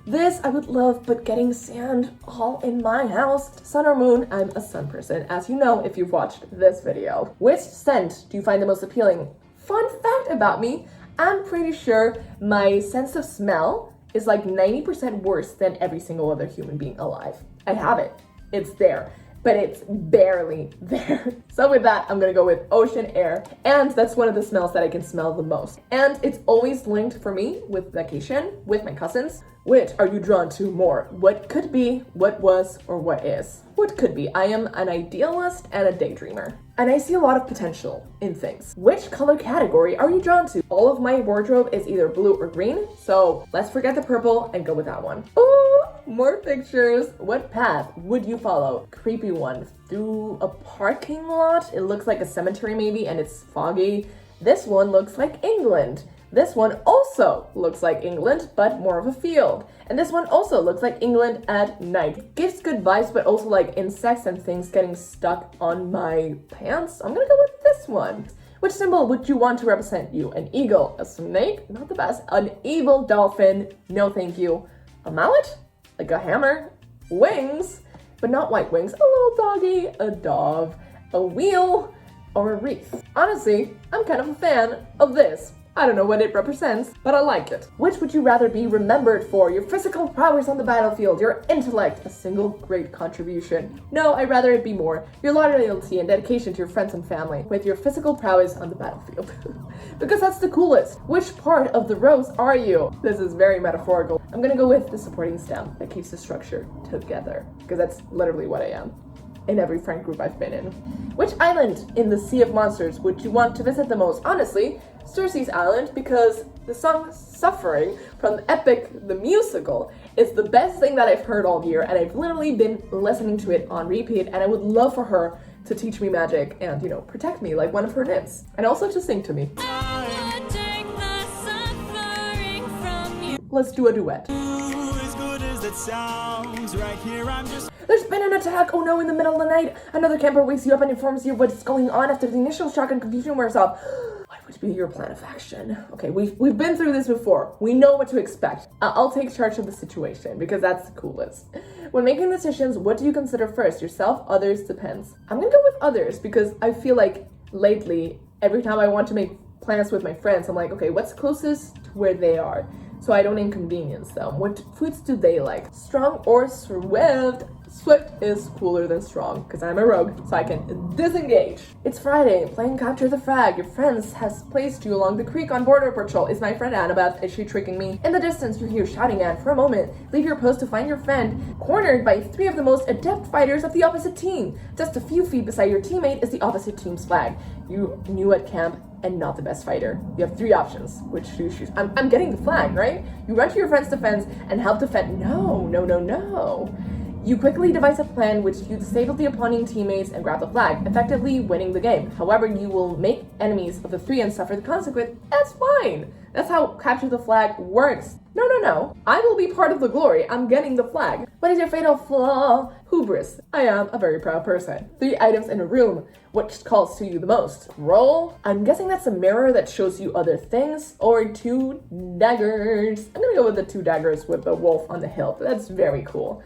This I would love, but getting sand all in my house. Sun or moon? I'm a sun person, as you know if you've watched this video. Which scent do you find the most appealing? Fun fact about me, I'm pretty sure my sense of smell is like 90% worse than every single other human being alive. I have it. It's there. But it's barely there. So with that, I'm gonna go with ocean air. And that's one of the smells that I can smell the most. And it's always linked for me with vacation, with my cousins. Which are you drawn to more? What could be, what was, or what is? What could be? I am an idealist and a daydreamer. And I see a lot of potential in things. Which color category are you drawn to? All of my wardrobe is either blue or green, so let's forget the purple and go with that one. Ooh, more pictures. What path would you follow? Creepy one. Through a parking lot? It looks like a cemetery maybe, and it's foggy. This one looks like England. This one also looks like England, but more of a field. And this one also looks like England at night. Gives good vibes, but also like insects and things getting stuck on my pants. I'm gonna go with this one. Which symbol would you want to represent you? An eagle, a snake, not the best, an evil dolphin, no thank you. A mallet, like a hammer, wings, but not white wings, a little doggy, a dove, a wheel, or a wreath. Honestly, I'm kind of a fan of this. I don't know what it represents, but I like it. Which would you rather be remembered for? Your physical prowess on the battlefield, your intellect, a single great contribution. No, I'd rather it be more. Your loyalty and dedication to your friends and family with your physical prowess on the battlefield. Because that's the coolest. Which part of the rose are you? This is very metaphorical. I'm gonna go with the supporting stem that keeps the structure together, because that's literally what I am in every friend group I've been in. Which island in the Sea of Monsters would you want to visit the most? Honestly, Circe's Island, because the song Suffering from Epic the Musical is the best thing that I've heard all year, and I've literally been listening to it on repeat, and I would love for her to teach me magic and, you know, protect me like one of her nymphs, and also to sing to me. Let's do a duet. There's been an attack! Oh no, in the middle of the night! Another camper wakes you up and informs you what's going on after the initial shock and confusion wears off. What would be your plan of action? Okay, we've been through this before. We know what to expect. I'll take charge of the situation because that's the coolest. When making decisions, what do you consider first? Yourself, others, depends. I'm gonna go with others because I feel like lately, every time I want to make plans with my friends, I'm like, okay, what's closest to where they are? So I don't inconvenience them. What foods do they like? Strong or swift? Swift is cooler than strong, because I'm a rogue, so I can disengage. It's Friday, playing Capture the Flag. Your friends has placed you along the creek on border patrol. Is my friend Annabeth? Is she tricking me? In the distance, you hear shouting, and for a moment, leave your post to find your friend cornered by 3 of the most adept fighters of the opposite team. Just a few feet beside your teammate is the opposite team's flag. You new at camp and not the best fighter. You have 3 options. Which do you choose? I'm getting the flag, right? You run to your friend's defense and help defend. No. You quickly devise a plan which you disable the opposing teammates and grab the flag, effectively winning the game. However, you will make enemies of the 3 and suffer the consequence. That's fine. That's how Capture the Flag works. No. I will be part of the glory. I'm getting the flag. What is your fatal flaw? Hubris. I am a very proud person. 3 items in a room. Which calls to you the most? Roll. I'm guessing that's a mirror that shows you other things. Or 2 daggers. I'm gonna go with the 2 daggers with the wolf on the hilt. That's very cool.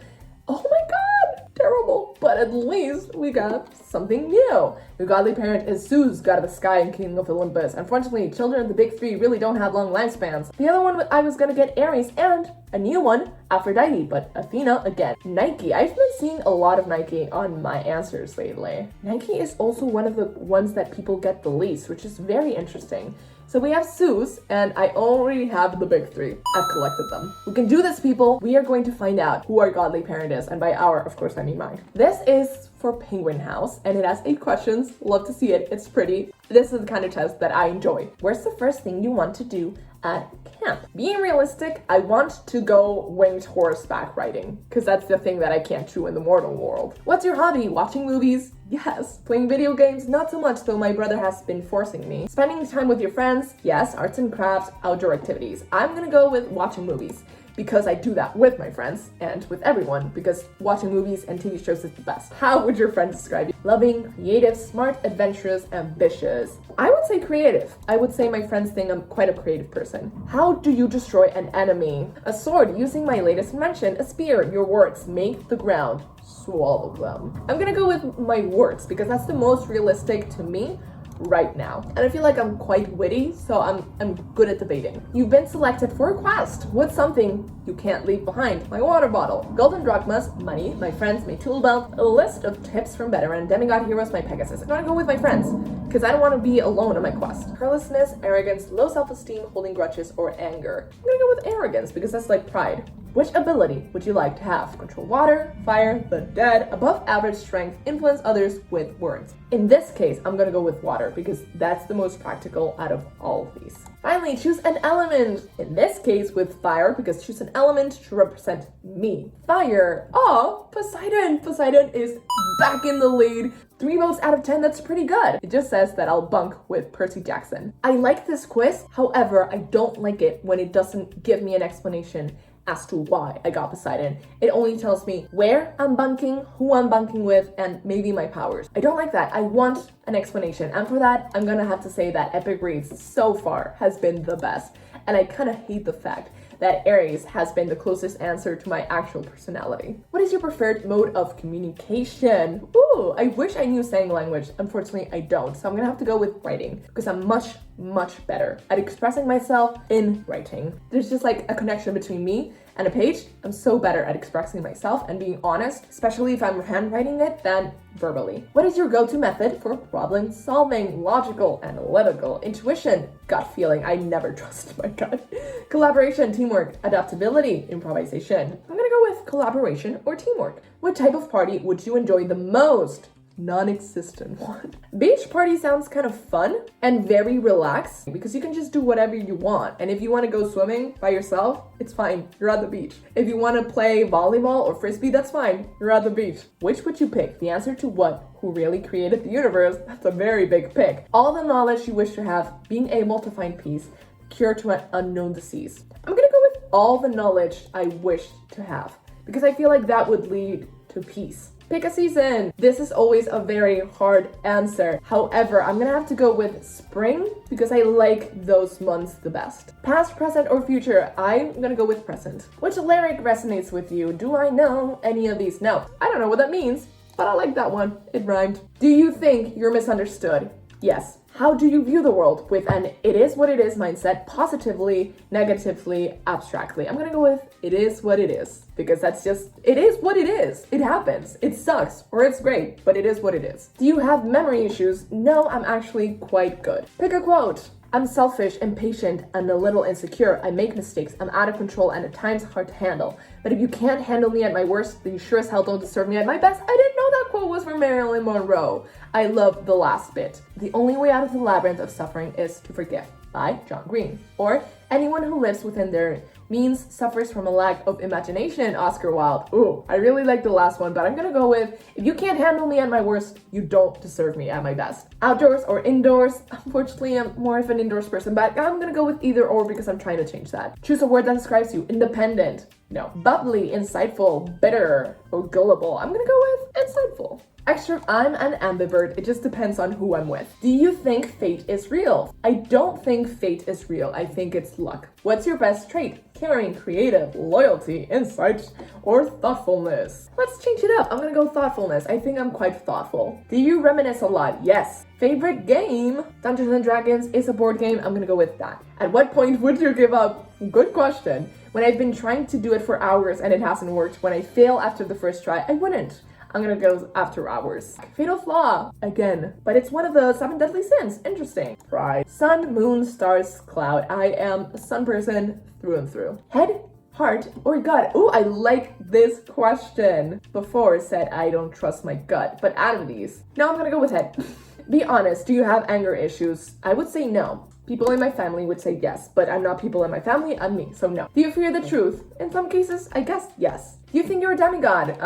Oh my god, terrible. But at least we got something new. Your godly parent is Zeus, god of the sky and king of Olympus. Unfortunately, children of the big 3 really don't have long lifespans. The other one I was gonna get Ares, and a new one, Aphrodite, but Athena again. Nike. I've been seeing a lot of Nike on my answers lately. Nike is also one of the ones that people get the least, which is very interesting. So we have Zeus, and I already have the big 3. I've collected them. We can do this, people. We are going to find out who our godly parent is, and by our, of course, I mean mine. This is for Penguin House, and it has 8 questions. Love to see it. It's pretty. This is the kind of test that I enjoy. Where's the first thing you want to do at camp? Being realistic, I want to go winged horseback riding, because that's the thing that I can't do in the mortal world. What's your hobby? Watching movies? Yes. Playing video games? Not so much, though my brother has been forcing me. Spending time with your friends? Yes. Arts and crafts, outdoor activities. I'm gonna go with watching movies, because I do that with my friends and with everyone, because watching movies and TV shows is the best. How would your friend describe you? Loving, creative, smart, adventurous, ambitious. I would say creative. I would say my friends think I'm quite a creative person. How do you destroy an enemy? A sword, using my latest invention. A spear, your words make the ground swallow them. I'm gonna go with my words because that's the most realistic to me. right now. And I feel like I'm quite witty, so I'm good at debating. You've been selected for a quest. What's something you can't leave behind? My water bottle, golden drachmas, money, my friends, my tool belt, a list of tips from veteran demigod heroes, my Pegasus. I'm gonna go with my friends, because I don't want to be alone on my quest. Carelessness, arrogance, low self-esteem, holding grudges, or anger. I'm gonna go with arrogance, because that's like pride. Which ability would you like to have? Control water, fire, the dead, above average strength, influence others with words. In this case, I'm gonna go with water because that's the most practical out of all of these. Finally, choose an element. In this case, with fire, because choose an element to represent me. Fire. Oh, Poseidon. Poseidon is back in the lead. 3 votes out of 10, that's pretty good. It just says that I'll bunk with Percy Jackson. I like this quiz, however, I don't like it when it doesn't give me an explanation as to why I got Poseidon. It only tells me where I'm bunking, who I'm bunking with, and maybe my powers. I don't like that. I want an explanation. And for that, I'm gonna have to say that Epic Reads so far has been the best. And I kind of hate the fact that Aries has been the closest answer to my actual personality. What is your preferred mode of communication? Ooh, I wish I knew sign language. Unfortunately, I don't. So I'm gonna have to go with writing because I'm much better at expressing myself in writing. There's just like a connection between me and a page. I'm so better at expressing myself and being honest, especially if I'm handwriting it, than verbally. What is your go-to method for problem solving? Logical, analytical, intuition, gut feeling. I never trust my gut. Collaboration, teamwork, adaptability, improvisation. I'm gonna go with collaboration or teamwork. What type of party would you enjoy the most? Non-existent one. Beach party sounds kind of fun and very relaxed because you can just do whatever you want. And if you want to go swimming by yourself, it's fine. You're at the beach. If you want to play volleyball or frisbee, that's fine. You're at the beach. Which would you pick? The answer to what? Who really created the universe? That's a very big pick. All the knowledge you wish to have, being able to find peace, cure to an unknown disease. I'm gonna go with all the knowledge I wish to have because I feel like that would lead to peace. Pick a season. This is always a very hard answer. However, I'm gonna have to go with spring because I like those months the best. Past, present, or future? I'm gonna go with present. Which lyric resonates with you? Do I know any of these? No, I don't know what that means, but I like that one. It rhymed. Do you think you're misunderstood? Yes. How do you view the world? With an it is what it is mindset, positively, negatively, abstractly. I'm gonna go with it is what it is because that's just, it is what it is. It happens. It sucks or it's great, but it is what it is. Do you have memory issues? No, I'm actually quite good. Pick a quote. I'm selfish, impatient, and a little insecure. I make mistakes. I'm out of control and at times hard to handle. But if you can't handle me at my worst, then you sure as hell don't deserve me at my best. I didn't know that quote was from Marilyn Monroe. I love the last bit. The only way out of the labyrinth of suffering is to forgive, by John Green. Or anyone who lives within their means suffers from a lack of imagination, Oscar Wilde. Ooh, I really like the last one, but I'm gonna go with, if you can't handle me at my worst, you don't deserve me at my best. Outdoors or indoors? Unfortunately, I'm more of an indoors person, but I'm gonna go with either or because I'm trying to change that. Choose a word that describes you. Independent. No. Bubbly, insightful, bitter, or gullible. I'm gonna go with insightful. Extra, I'm an ambivert. It just depends on who I'm with. Do you think fate is real? I don't think fate is real. I think it's luck. What's your best trait? Caring, creative, loyalty, insight, or thoughtfulness? Let's change it up. I'm gonna go thoughtfulness. I think I'm quite thoughtful. Do you reminisce a lot? Yes. Favorite game? Dungeons and Dragons is a board game. I'm gonna go with that. At what point would you give up? Good question. When I've been trying to do it for hours and it hasn't worked, when I fail after the first try, I wouldn't. I'm gonna go after hours. Fatal flaw, again, but it's one of the 7 deadly sins. Interesting. Pride. Sun, moon, stars, cloud. I am a sun person through and through. Head, heart, or gut? Ooh, I like this question. Before said I don't trust my gut, but out of these, now I'm gonna go with head. Be honest, do you have anger issues? I would say no. People in my family would say yes, but I'm not people in my family, I'm me, so no. Do you fear the truth? In some cases, I guess yes. Do you think you're a demigod?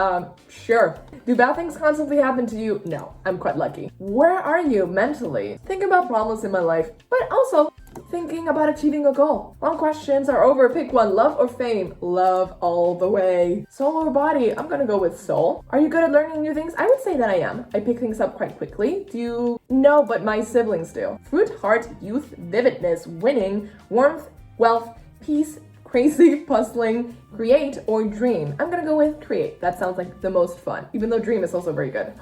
Sure. Do bad things constantly happen to you? No, I'm quite lucky. Where are you mentally? Thinking about problems in my life, but also thinking about achieving a goal. Long questions are over. Pick one. Love or fame? Love all the way. Soul or body? I'm gonna go with soul. Are you good at learning new things? I would say that I am. I pick things up quite quickly. Do you? No, but my siblings do. Fruit, heart, youth, vividness, winning, warmth, wealth, peace, crazy, puzzling, create, or dream. I'm gonna go with create. That sounds like the most fun, even though dream is also very good.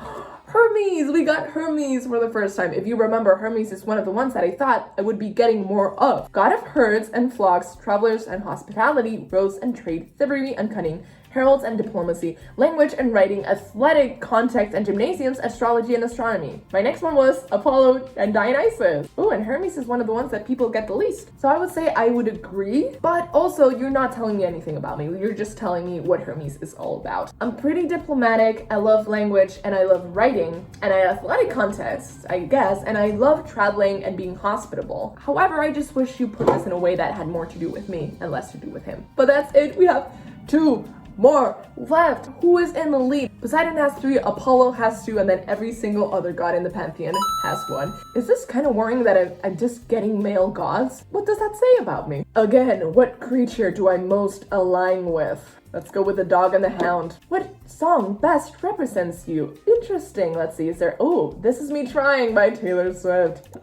Hermes! We got Hermes for the first time. If you remember, Hermes is one of the ones that I thought I would be getting more of. God of herds and flocks, travelers and hospitality, roads and trade, chivalry and cunning, heralds and diplomacy, language and writing, athletic, context and gymnasiums, astrology and astronomy. My next one was Apollo and Dionysus. Oh, and Hermes is one of the ones that people get the least. So I would say I would agree, but also you're not telling me anything about me. You're just telling me what Hermes is all about. I'm pretty diplomatic, I love language, and I love writing, and I athletic contests, I guess, and I love traveling and being hospitable. However, I just wish you put this in a way that had more to do with me and less to do with him. But that's it. We have 2 more left. Who is in the lead? Poseidon has 3, Apollo has 2, and then every single other god in the pantheon has 1. Is this kind of worrying that I'm just getting male gods? What does that say about me? Again, what creature do I most align with? Let's go with the dog and the hound. What song best represents you? Interesting. Let's see, is there... Oh, This Is Me Trying by Taylor Swift.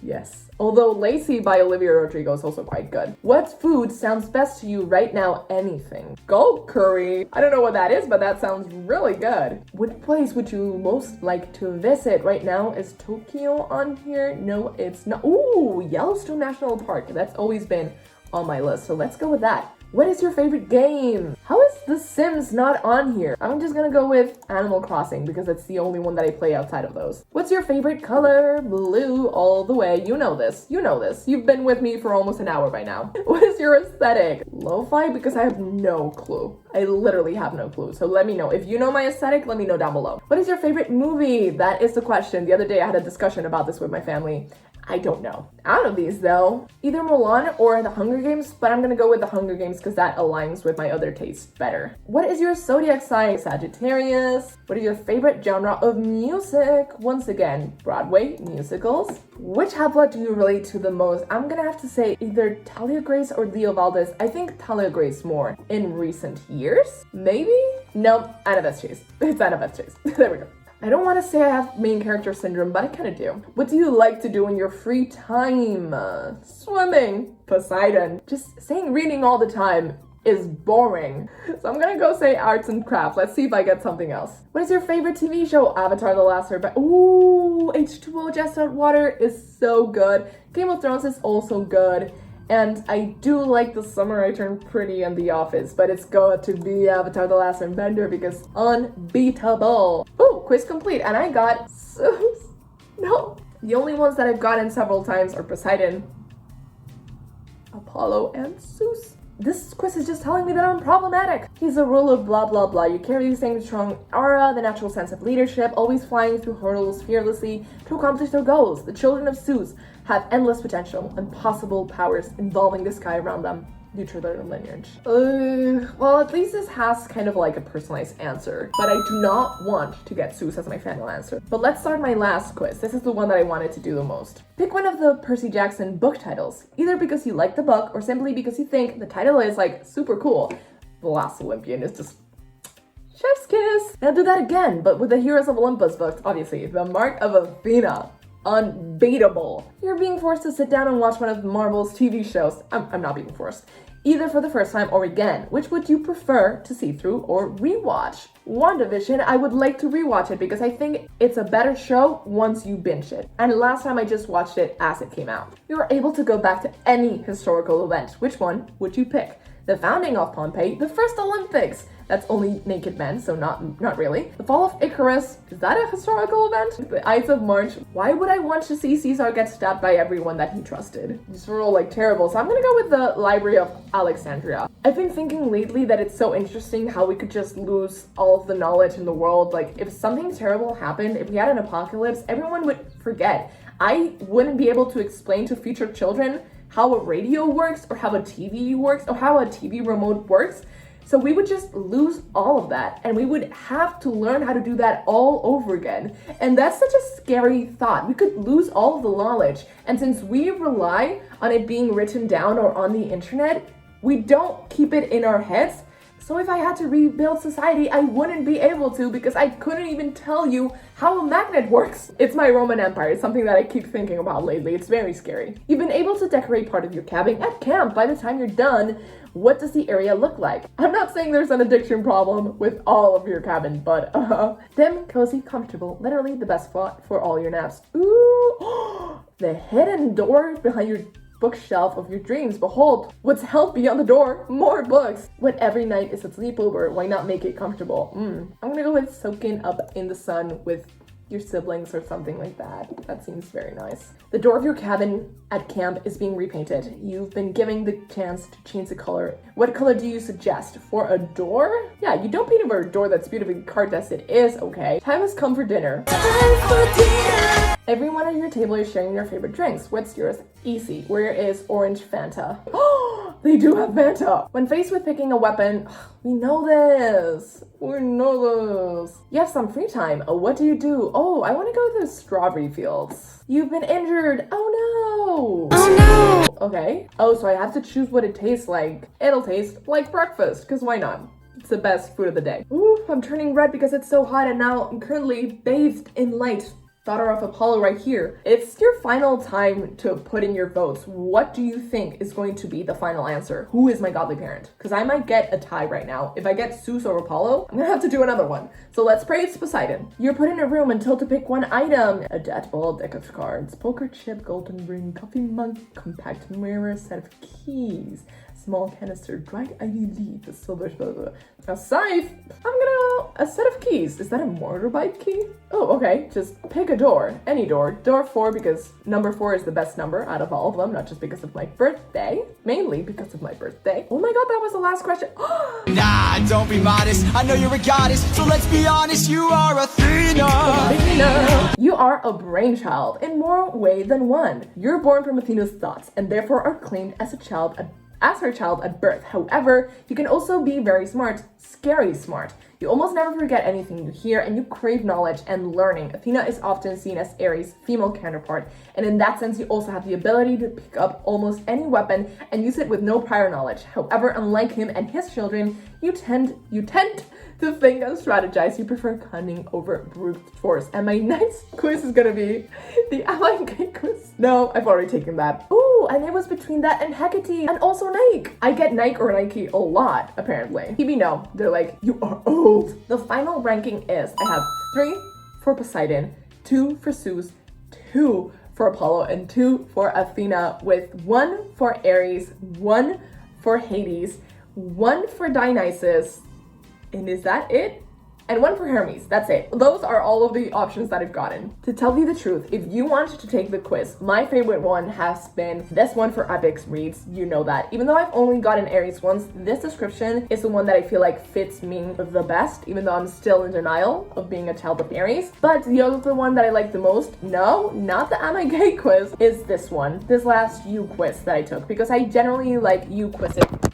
Yes. Although Lazy by Olivia Rodrigo is also quite good. What food sounds best to you right now? Anything. Goat curry. I don't know what that is, but that sounds really good. What place would you most like to visit right now? Is Tokyo on here? No, it's not. Ooh, Yellowstone National Park. That's always been on my list, so let's go with that. What is your favorite game? How is The Sims not on here? I'm just gonna go with Animal Crossing because it's the only one that I play outside of those. What's your favorite color? Blue all the way. You know this. You know this. You've been with me for almost an hour by now. What is your aesthetic? Lo-fi? Because I have no clue. I literally have no clue. So let me know. If you know my aesthetic, let me know down below. What is your favorite movie? That is the question. The other day I had a discussion about this with my family. I don't know. Out of these though, either Mulan or The Hunger Games, but I'm gonna go with The Hunger Games because that aligns with my other tastes better. What is your zodiac sign? Sagittarius. What is your favorite genre of music? Once again, Broadway, musicals. Which Hapla do you relate to the most? I'm gonna have to say either Talia Grace or Leo Valdez. I think Talia Grace more in recent years, maybe? No, Annabeth Chase. It's Annabeth Chase. There we go. I don't want to say I have main character syndrome, but I kind of do. What do you like to do in your free time? Swimming. Poseidon. Just saying reading all the time is boring. So I'm gonna go say arts and crafts. Let's see if I get something else. What is your favorite TV show? Avatar: The Last Airbender. Ooh, H2O Just Hot Water is so good. Game of Thrones is also good. And I do like The Summer I Turned Pretty and The Office, but it's got to be Avatar: The Last Airbender because unbeatable. Oh, quiz complete, and I got Zeus. No. The only ones that I've gotten several times are Poseidon, Apollo, and Zeus. This quiz is just telling me that I'm problematic. He's a rule of blah blah blah. You carry the same strong aura, the natural sense of leadership, always flying through hurdles fearlessly to accomplish their goals. The children of Zeus have endless potential and possible powers involving the sky around them due to their lineage. Well, at least this has kind of like a personalized answer, but I do not want to get Zeus as my final answer. But let's start my last quiz. This is the one that I wanted to do the most. Pick one of the Percy Jackson book titles, either because you like the book or simply because you think the title is like super cool. The Last Olympian is just chef's kiss. Now do that again, but with the Heroes of Olympus books, obviously. The Mark of Athena. Unbeatable. You're being forced to sit down and watch one of Marvel's TV shows. I'm not being forced. Either for the first time or again. Which would you prefer to see through or rewatch? WandaVision, I would like to rewatch it because I think it's a better show once you binge it. And last time I just watched it as it came out. You are able to go back to any historical event. Which one would you pick? The founding of Pompeii, the first Olympics. That's only naked men, so not really. The fall of Icarus, is that a historical event? The Ides of March. Why would I want to see Caesar get stabbed by everyone that he trusted? These were all like terrible, so I'm gonna go with the Library of Alexandria. I've been thinking lately that it's so interesting how we could just lose all of the knowledge in the world. Like if something terrible happened, if we had an apocalypse, everyone would forget. I wouldn't be able to explain to future children how a radio works or how a TV works or how a TV remote works. So we would just lose all of that and we would have to learn how to do that all over again. And that's such a scary thought. We could lose all of the knowledge. And since we rely on it being written down or on the internet, we don't keep it in our heads. So if I had to rebuild society, I wouldn't be able to because I couldn't even tell you how a magnet works. It's my Roman Empire. It's something that I keep thinking about lately. It's very scary. You've been able to decorate part of your cabin at camp. By the time you're done, what does the area look like? I'm not saying there's an addiction problem with all of your cabin, but dim, cozy, comfortable, literally the best spot for all your naps. Ooh, the hidden door behind your bookshelf of your dreams. Behold, what's held beyond the door? More books. When every night is a sleepover, why not make it comfortable? I'm gonna go with soaking up in the sun with your siblings or something like that. That seems very nice. The door of your cabin at camp is being repainted. You've been given the chance to change the color. What color do you suggest for a door? Yeah, you don't paint over a door that's beautifully carved as it is, okay. Time has come for dinner. Everyone at your table is sharing their favorite drinks. What's yours? Easy. Where is orange Fanta? Oh, they do have Fanta. When faced with picking a weapon, we know this. We know this. You have some free time. What do you do? Oh, I want to go to the strawberry fields. You've been injured. Oh no. Oh no. Okay. Oh, so I have to choose what it tastes like. It'll taste like breakfast, because why not? It's the best food of the day. Ooh, I'm turning red because it's so hot and now I'm currently bathed in light. Daughter of Apollo right here. It's your final time to put in your votes. What do you think is going to be the final answer? Who is my godly parent? Because I might get a tie right now. If I get Zeus or Apollo, I'm gonna have to do another one. So let's pray it's Poseidon. You're put in a room and told to pick one item. A dead ball, deck of cards, poker chip, golden ring, coffee mug, compact mirror, set of keys, small canister, dried ivy leaf, a silver, a scythe. A set of keys. Is that a motorbike key? Oh, okay. Just pick a door. Any door. Door 4 because number 4 is the best number out of all of them, not just because of my birthday. Mainly because of my birthday. Oh my god, that was the last question. Nah, don't be modest. I know you're a goddess, so let's be honest, you are Athena. Athena. You are a brainchild in more way than one. You're born from Athena's thoughts and therefore are claimed as her child at birth. However, you can also be very smart, scary smart. You almost never forget anything you hear and you crave knowledge and learning. Athena is often seen as Ares' female counterpart, and in that sense you also have the ability to pick up almost any weapon and use it with no prior knowledge. However, unlike him and his children, you tend to think and strategize. You prefer cunning over brute force. And my next quiz is gonna be the Am Gay quiz. No, I've already taken that. Ooh, and it was between that and Hecate and also Nike. I get Nike or Nike a lot, apparently. Hebe, no. They're like, you are old. The final ranking is, I have 3 for Poseidon, 2 for Zeus, 2 for Apollo, and 2 for Athena, with 1 for Ares, 1 for Hades, 1 for Dionysus, and is that it? And 1 for Hermes. That's it. Those are all of the options that I've gotten. To tell you the truth, if you want to take the quiz, my favorite one has been this one for epics reads. You know that. Even though I've only gotten Aries once, this description is the one that I feel like fits me the best, even though I'm still in denial of being a child of Aries. But the other one that I like the most, no, not the Am I Gay quiz, is this one. This last uQuiz that I took, because I generally like uQuizzing.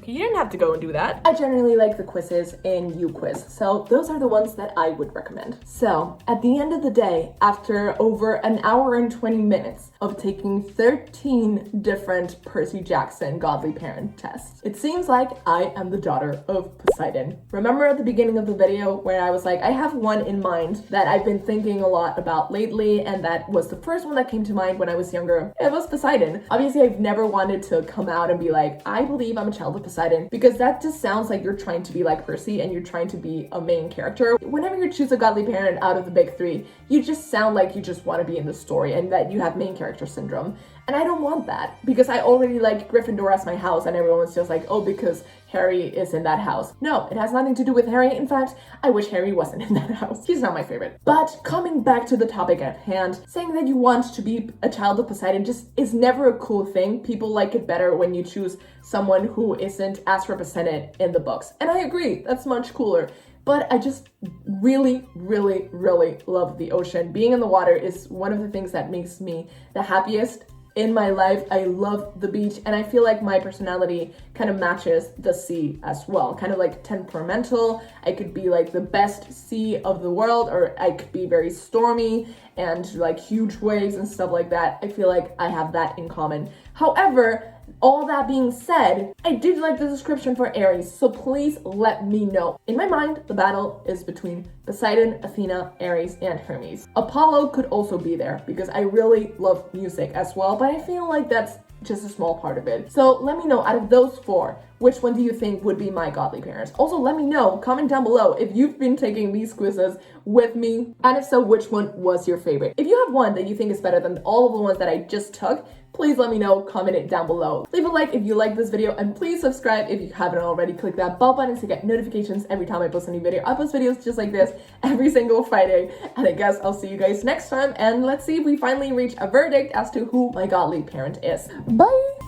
You didn't have to go and do that. I generally like the quizzes in uQuiz, so those are the ones that I would recommend. So, at the end of the day, after over an hour and 20 minutes of taking 13 different Percy Jackson Godly Parent tests, it seems like I am the daughter of Poseidon. Remember at the beginning of the video where I was like, I have one in mind that I've been thinking a lot about lately, and that was the first one that came to mind when I was younger. It was Poseidon. Obviously, I've never wanted to come out and be like, I believe I'm a child of Poseidon, because that just sounds like you're trying to be like Percy and you're trying to be a main character. Whenever you choose a godly parent out of the big 3, you just sound like you just want to be in the story and that you have main character syndrome. And I don't want that, because I already like Gryffindor as my house and everyone was just like, oh, because Harry is in that house. No, it has nothing to do with Harry. In fact, I wish Harry wasn't in that house. He's not my favorite. But coming back to the topic at hand, saying that you want to be a child of Poseidon just is never a cool thing. People like it better when you choose someone who isn't as represented in the books. And I agree, that's much cooler. But I just really, really, really love the ocean. Being in the water is one of the things that makes me the happiest in my life. I love the beach, and I feel like my personality kind of matches the sea as well. Kind of like temperamental. I could be like the best sea of the world, or I could be very stormy and like huge waves and stuff like that. I feel like I have that in common. However, All that being said, I did like the description for Aries, so please let me know. In my mind, the battle is between Poseidon, Athena, Aries, and Hermes. Apollo could also be there because I really love music as well, but I feel like that's just a small part of it. So let me know, out of those 4, which one do you think would be my godly parents? Also, let me know, comment down below if you've been taking these quizzes with me, and if so, which one was your favorite. If you have one that you think is better than all of the ones that I just took, please let me know, comment it down below. Leave a like if you like this video, and please subscribe if you haven't already. Click that bell button to get notifications every time I post a new video. I post videos just like this every single Friday, and I guess I'll see you guys next time, and let's see if we finally reach a verdict as to who my godly parent is. Bye!